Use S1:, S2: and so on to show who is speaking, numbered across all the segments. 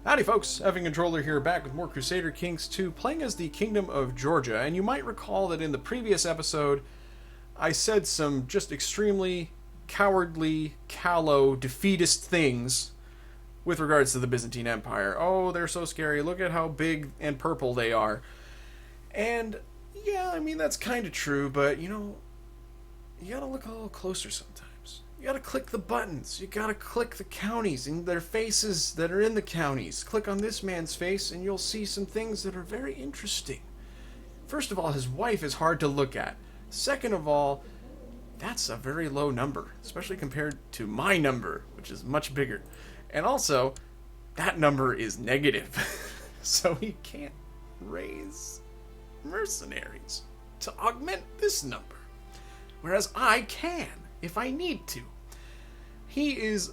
S1: Howdy folks, Effing Controller here, back with more Crusader Kings 2, playing as the Kingdom of Georgia, and you might recall that in the previous episode, I said some just extremely cowardly, callow, defeatist things with regards to the Byzantine Empire. Oh, they're so scary, look at how big and purple they are. And, yeah, I mean, that's kind of true, but, you know, you gotta look a little closer sometimes. You gotta click the buttons. You gotta click the counties and their faces that are in the counties. Click on this man's face and you'll see some things that are very interesting. First of all, his wife is hard to look at. Second of all, that's a very low number, especially compared to my number, which is much bigger. And also, that number is negative. So he can't raise mercenaries to augment this number. Whereas I can, if I need to. He is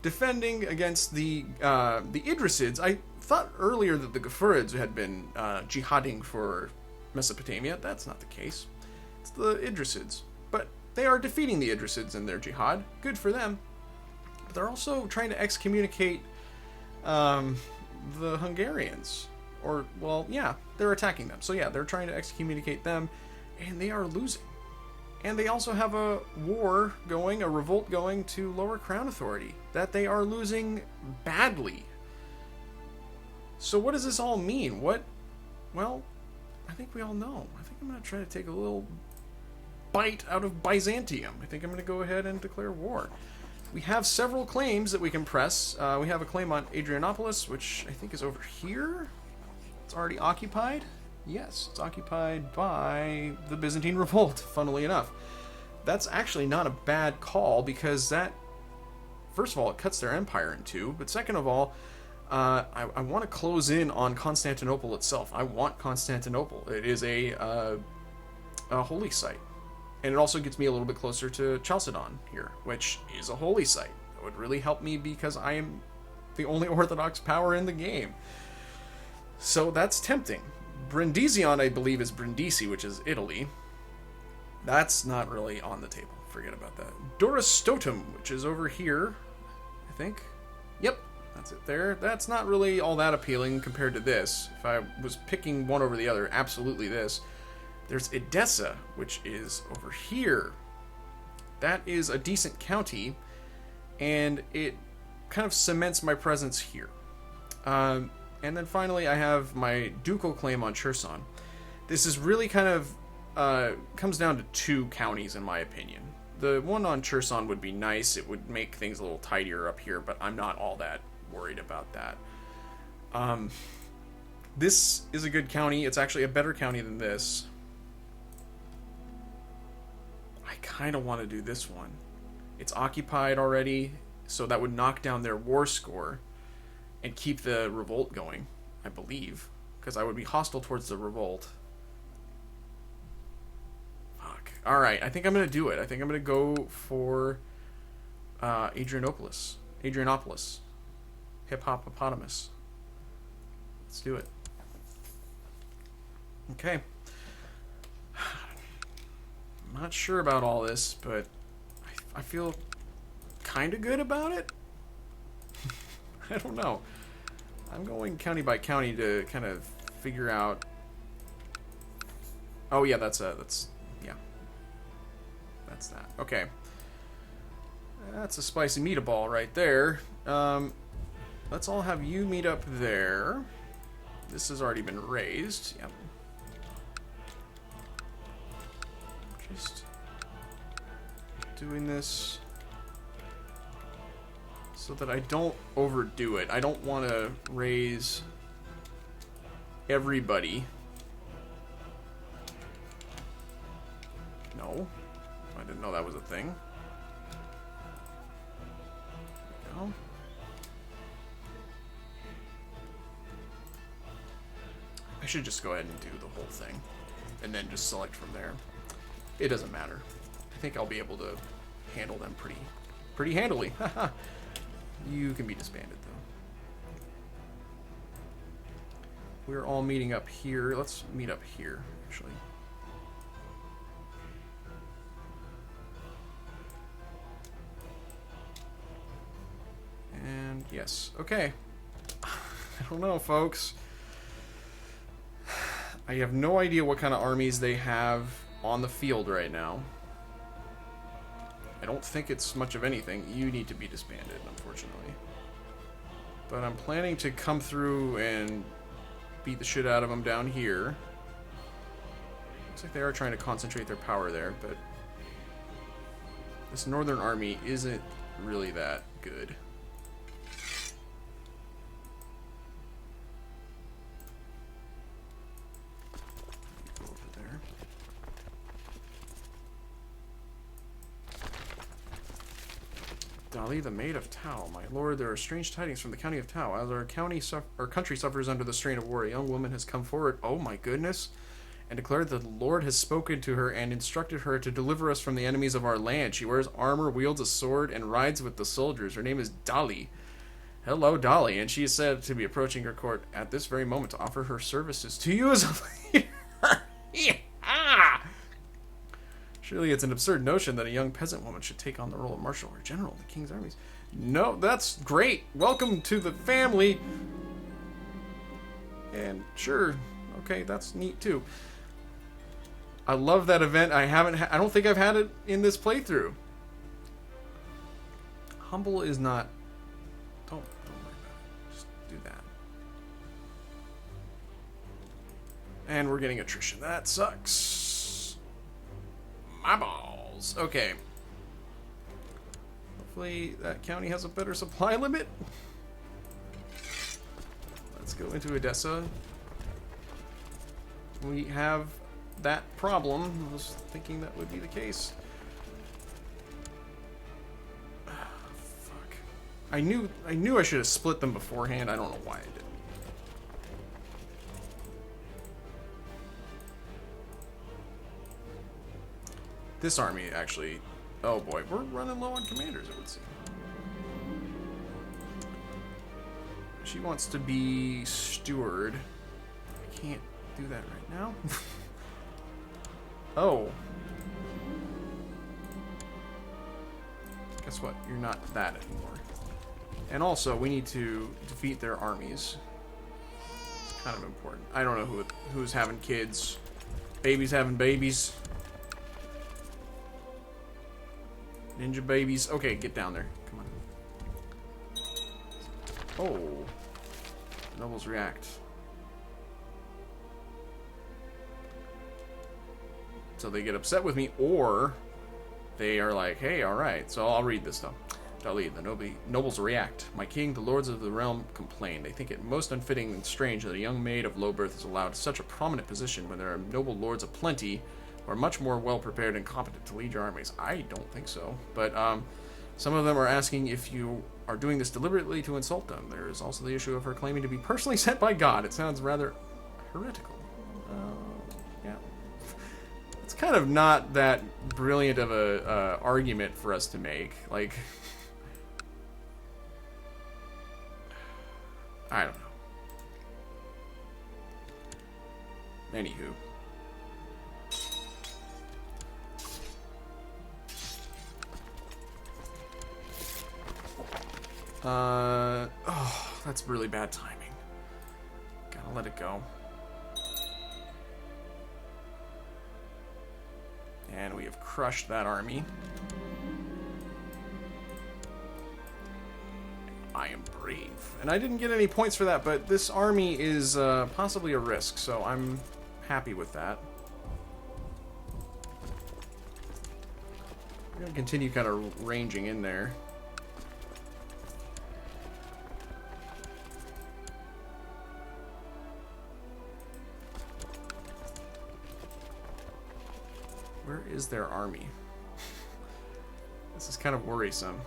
S1: defending against the Idrisids. I thought earlier that the Ghafurids had been jihading for Mesopotamia. That's not the case. It's the Idrisids. But they are defeating the Idrisids in their jihad. Good for them. But they're also trying to excommunicate the Hungarians. Or, well, yeah, they're attacking them. So yeah, they're trying to excommunicate them, and they are losing. And they also have a war going, a revolt going to Lower Crown Authority that they are losing badly. So what does this all mean? Well, I think we all know. I think I'm going to try to take a little bite out of Byzantium. I think I'm going to go ahead and declare war. We have several claims that we can press. We have a claim on Adrianopolis, which I think is over here. It's already occupied. Yes, it's occupied by the Byzantine Revolt, funnily enough. That's actually not a bad call, because that, first of all, it cuts their empire in two, but second of all, I want to close in on Constantinople itself. I want Constantinople. It is a holy site. And it also gets me a little bit closer to Chalcedon here, which is a holy site. That would really help me because I am the only Orthodox power in the game. So that's tempting. Brindisian, I believe, is Brindisi, which is Italy. That's not really on the table. Forget about that. Doristotum, which is over here, I think. Yep, that's it there. That's not really all that appealing compared to this. If I was picking one over the other, absolutely this. There's Edessa, which is over here. That is a decent county, and it kind of cements my presence here. And then finally, I have my ducal claim on Cherson. This is really kind of comes down to two counties, in my opinion. The one on Cherson would be nice. It would make things a little tidier up here, but I'm not all that worried about that. This is a good county. It's actually a better county than this. I kind of want to do this one. It's occupied already, so that would knock down their war score and keep the revolt going, I believe. Because I would be hostile towards the revolt. Fuck. Alright, I think I'm going to do it. I think I'm going to go for Adrianopolis. Hippopotamus. Let's do it. Okay. I'm not sure about all this, but I feel kind of good about it. I don't know. I'm going county by county to kind of figure out. Oh yeah, that's yeah. That's that. Okay. That's a spicy meatball right there. Let's all have you meet up there. This has already been raised. Yep. Just doing this so that I don't overdo it. I don't want to raise everybody. No. I didn't know that was a thing. There we go. I should just go ahead and do the whole thing and then just select from there. It doesn't matter. I think I'll be able to handle them pretty handily. Haha. You can be disbanded, though. We're all meeting up here. Let's meet up here, actually. And yes, okay. I don't know, folks. I have no idea what kind of armies they have on the field right now. I don't think it's much of anything. You need to be disbanded, unfortunately. But I'm planning to come through and beat the shit out of them down here. Looks like they are trying to concentrate their power there, but this northern army isn't really that good. Go over there. Dali, the Maid of Tao. My lord, there are strange tidings from the county of Tao. As our country suffers under the strain of war, a young woman has come forward. Oh my goodness. And declared that the Lord has spoken to her and instructed her to deliver us from the enemies of our land. She wears armor, wields a sword, and rides with the soldiers. Her name is Dali. Hello, Dali. And she is said to be approaching her court at this very moment to offer her services to you as a leader. Yeah. Surely it's an absurd notion that a young peasant woman should take on the role of marshal or general in the king's armies. No, that's great. Welcome to the family. And sure, okay, that's neat too. I love that event. I don't think I've had it in this playthrough. Humble is not. Don't worry about it. Just do that. And we're getting attrition. That sucks. My balls. Okay. Hopefully that county has a better supply limit. Let's go into Edessa. We have that problem. I was thinking that would be the case. Fuck. I knew I should have split them beforehand. I don't know why I didn't. This army actually... Oh boy, we're running low on commanders, it would seem. She wants to be steward. I can't do that right now. Oh. Guess what? You're not that anymore. And also, we need to defeat their armies. It's kind of important. I don't know who's having kids. Babies having babies. Ninja babies. Okay, get down there. Come on. Oh. Nobles react. So they get upset with me, or they are like, hey, alright. So I'll read this, though. Dali, the nobles react. My king, the lords of the realm, complain. They think it most unfitting and strange that a young maid of low birth is allowed such a prominent position when there are noble lords aplenty who are much more well-prepared and competent to lead your armies. I don't think so. But some of them are asking if you are doing this deliberately to insult them. There is also the issue of her claiming to be personally sent by God. It sounds rather heretical. Yeah. It's kind of not that brilliant of a argument for us to make. Like, I don't know. Anywho. Oh, that's really bad timing. Gotta let it go. And we have crushed that army. I am brave. And I didn't get any points for that, but this army is possibly a risk, so I'm happy with that. We're going to continue kind of ranging in there. Where is their army? This is kind of worrisome.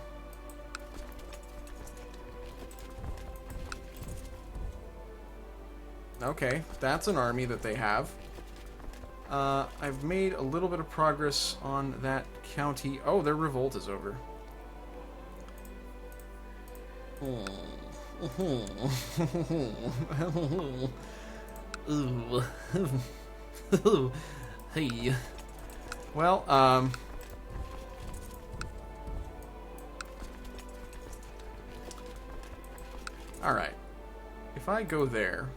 S1: Okay, that's an army that they have. I've made a little bit of progress on that county. Oh, their revolt is over. Hey. Well, alright. if I go there,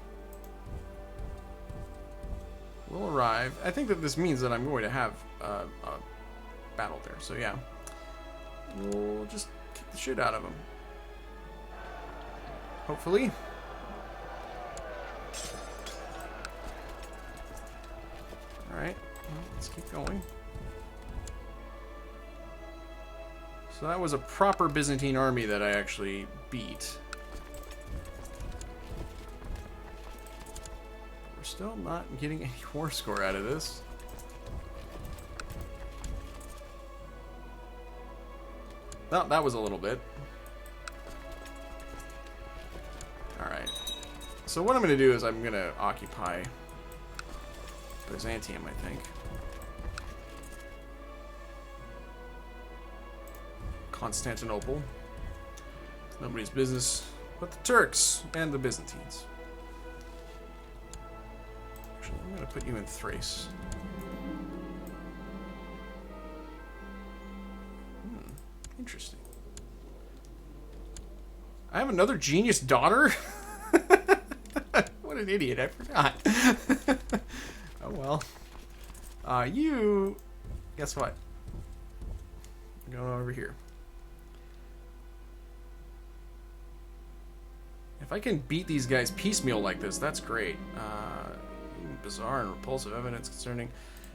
S1: we'll arrive. I think that this means that I'm going to have a battle there. So yeah, we'll just kick the shit out of them. Hopefully. Alright, let's keep going. So that was a proper Byzantine army that I actually beat. We're still not getting any war score out of this. Oh, that was a little bit. Alright. So what I'm going to do is I'm going to occupy Byzantium, I think. Constantinople. It's nobody's business but the Turks and the Byzantines. Actually, I'm going to put you in Thrace. Interesting. I have another genius daughter? What an idiot, I forgot. Oh well. You... Guess what? I'm going over here. If I can beat these guys piecemeal like this, that's great. Bizarre and repulsive evidence concerning...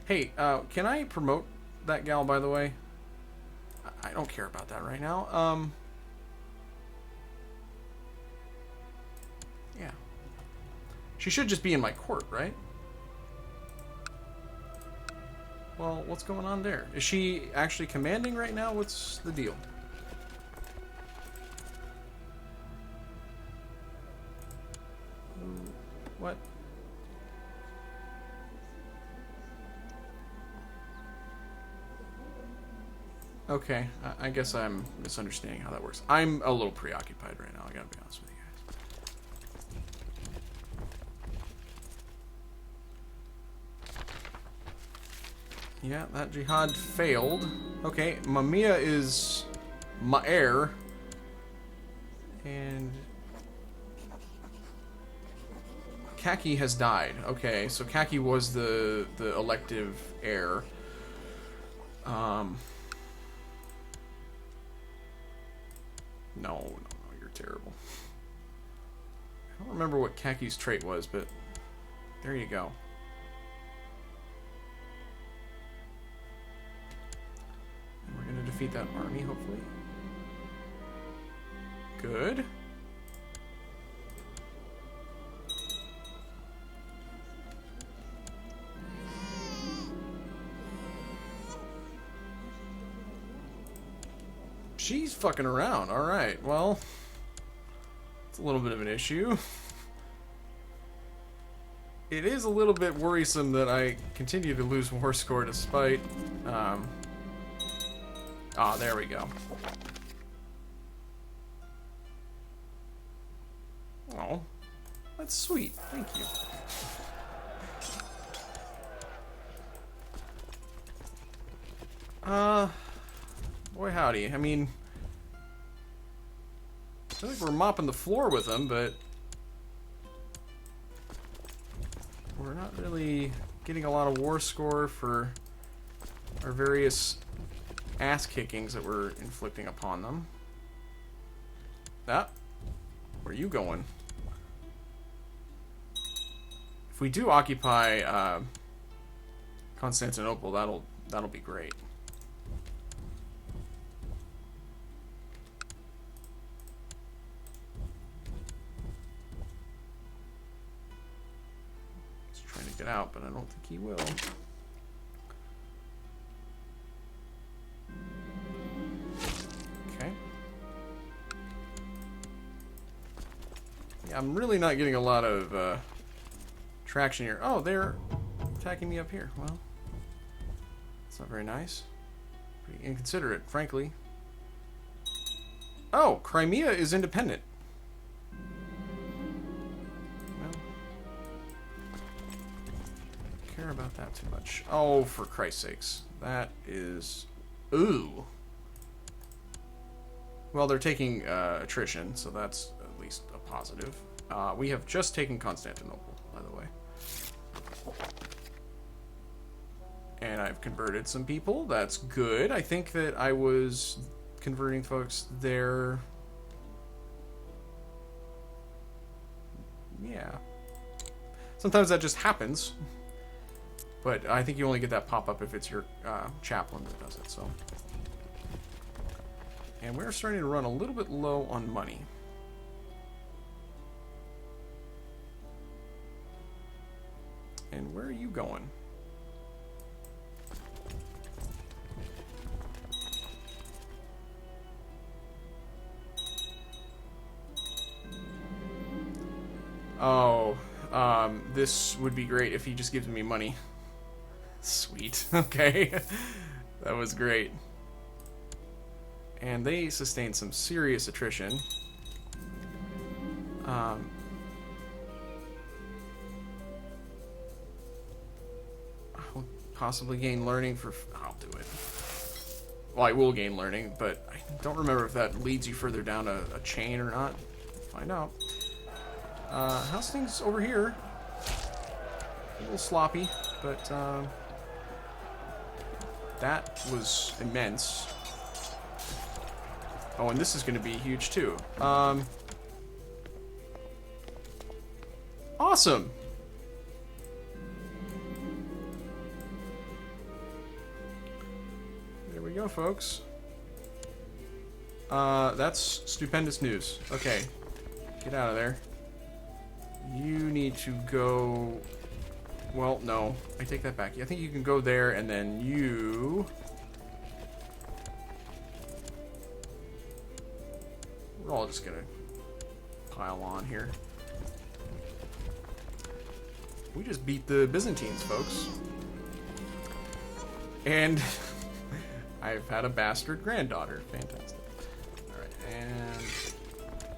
S1: Hey, can I promote that gal, by the way? I don't care about that right now. Yeah. She should just be in my court, right? Well, what's going on there? Is she actually commanding right now? What's the deal? What? Okay, I guess I'm misunderstanding how that works. I'm a little preoccupied right now, I gotta be honest with you guys. Yeah, that jihad failed. Okay, Mamiya is my heir. And Kaki has died. Okay, so Kaki was the elective heir. No, you're terrible. I don't remember what Kaki's trait was, but there you go. And we're going to defeat that army, hopefully. Good. She's fucking around. Alright, well, it's a little bit of an issue. It is a little bit worrisome that I continue to lose war score despite... there we go. Oh, that's sweet. Thank you. Boy howdy. I mean... I feel like we're mopping the floor with them, but we're not really getting a lot of war score for our various ass kickings that we're inflicting upon them. Where are you going? If we do occupy Constantinople, that'll be great. Get out, but I don't think he will. Okay. Yeah, I'm really not getting a lot of traction here. Oh, they're attacking me up here. Well, that's not very nice. Pretty inconsiderate, frankly. Oh, Crimea is independent. About that too much. Oh, for Christ's sakes. That is... Ooh. Well, they're taking attrition, so that's at least a positive. We have just taken Constantinople, by the way. And I've converted some people. That's good. I think that I was converting folks there. Yeah. Sometimes that just happens. But I think you only get that pop-up if it's your chaplain that does it, so. And we're starting to run a little bit low on money. And where are you going? Oh, this would be great if he just gives me money. Sweet. Okay. That was great. And they sustained some serious attrition. I'll possibly gain learning for... I'll do it. Well, I will gain learning, but I don't remember if that leads you further down a chain or not. Find out. How's things over here? A little sloppy, but that was immense. Oh, and this is going to be huge too. Awesome. There we go, folks. That's stupendous news. Okay, get out of there. You need to go... Well, no. I take that back. I think you can go there, and then you... We're all just gonna pile on here. We just beat the Byzantines, folks. And I've had a bastard granddaughter. Fantastic. Alright, and...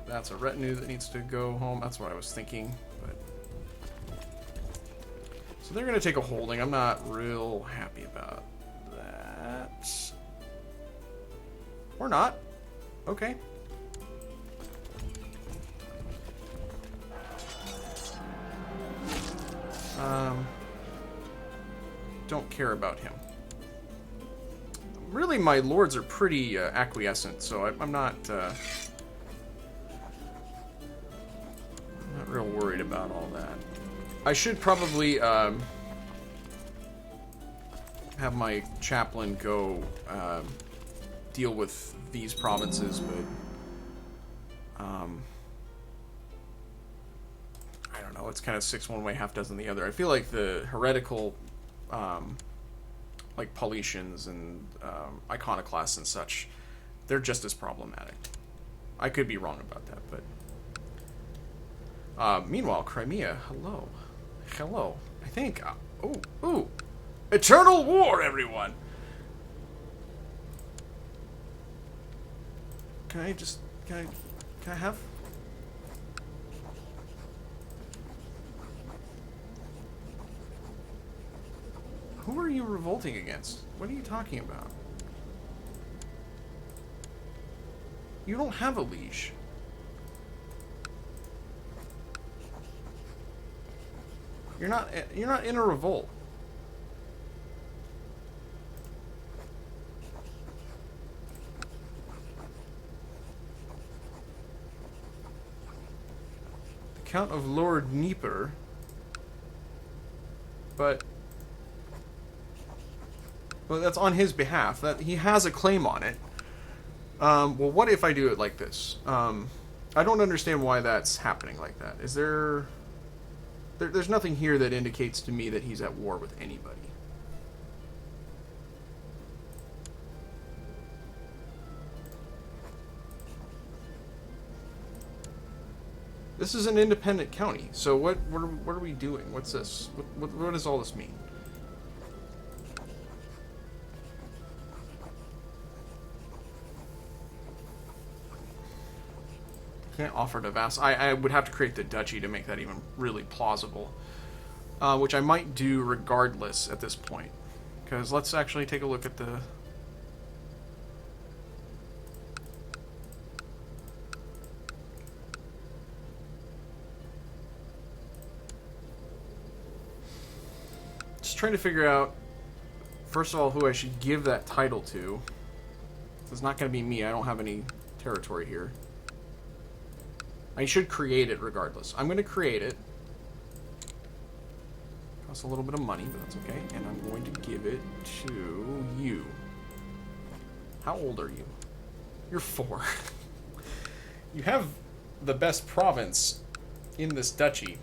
S1: That's a retinue that needs to go home. That's what I was thinking. But so they're going to take a holding. I'm not real happy about that. Or not. Okay. Don't care about him. Really, my lords are pretty acquiescent, so I'm not... Not real worried about all that. I should probably have my chaplain go deal with these provinces, but I don't know. It's kind of 6 one way, half dozen the other. I feel like the heretical, like Paulicians and iconoclasts and such, they're just as problematic. I could be wrong about that, but. Meanwhile, Crimea, hello. Hello. I think, ooh. Eternal war, everyone! Can I have? Who are you revolting against? What are you talking about? You don't have a liege. You're not in a revolt. The Count of Lord Dnieper. But that's on his behalf. That he has a claim on it. Well, what if I do it like this? I don't understand why that's happening like that. Is there... There's nothing here that indicates to me that he's at war with anybody. This is an independent county, so what are we doing? What's this? What does all this mean? Can't offer to vassal. I would have to create the duchy to make that even really plausible. Which I might do regardless at this point. Because let's actually take a look at the... trying to figure out, first of all, who I should give that title to. It's not going to be me. I don't have any territory here. I should create it regardless. I'm going to create it. Costs a little bit of money, but that's okay. And I'm going to give it to you. How old are you? You're 4. You have the best province in this duchy,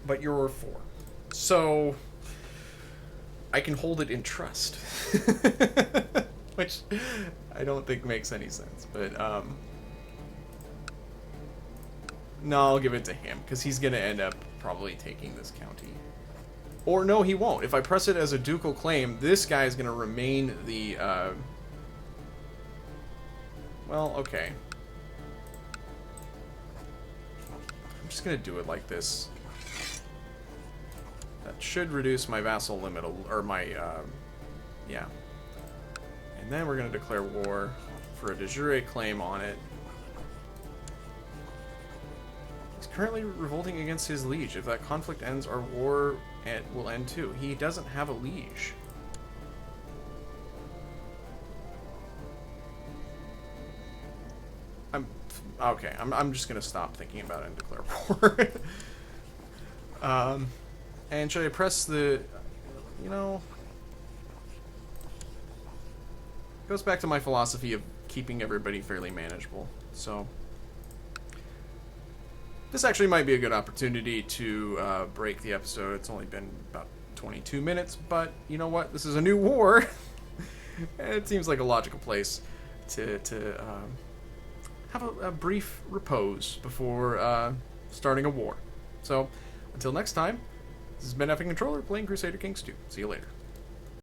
S1: but you're 4. So I can hold it in trust. Which I don't think makes any sense, but no, I'll give it to him because he's gonna end up probably taking this county. Or no, he won't. If I press it as a ducal claim, this guy is gonna remain the well, okay. I'm just gonna do it like this. That should reduce my vassal limit, or my yeah. And then we're going to declare war for a de jure claim on it. He's currently revolting against his liege. If that conflict ends, our war will end too. He doesn't have a liege. Okay. I'm just going to stop thinking about it and declare war. And should I press the, you know, goes back to my philosophy of keeping everybody fairly manageable. So this actually might be a good opportunity to break the episode. It's only been about 22 minutes, but you know what? This is a new war. It seems like a logical place to have a brief repose before starting a war. So until next time, this has been Effing Controller playing Crusader Kings 2. See you later.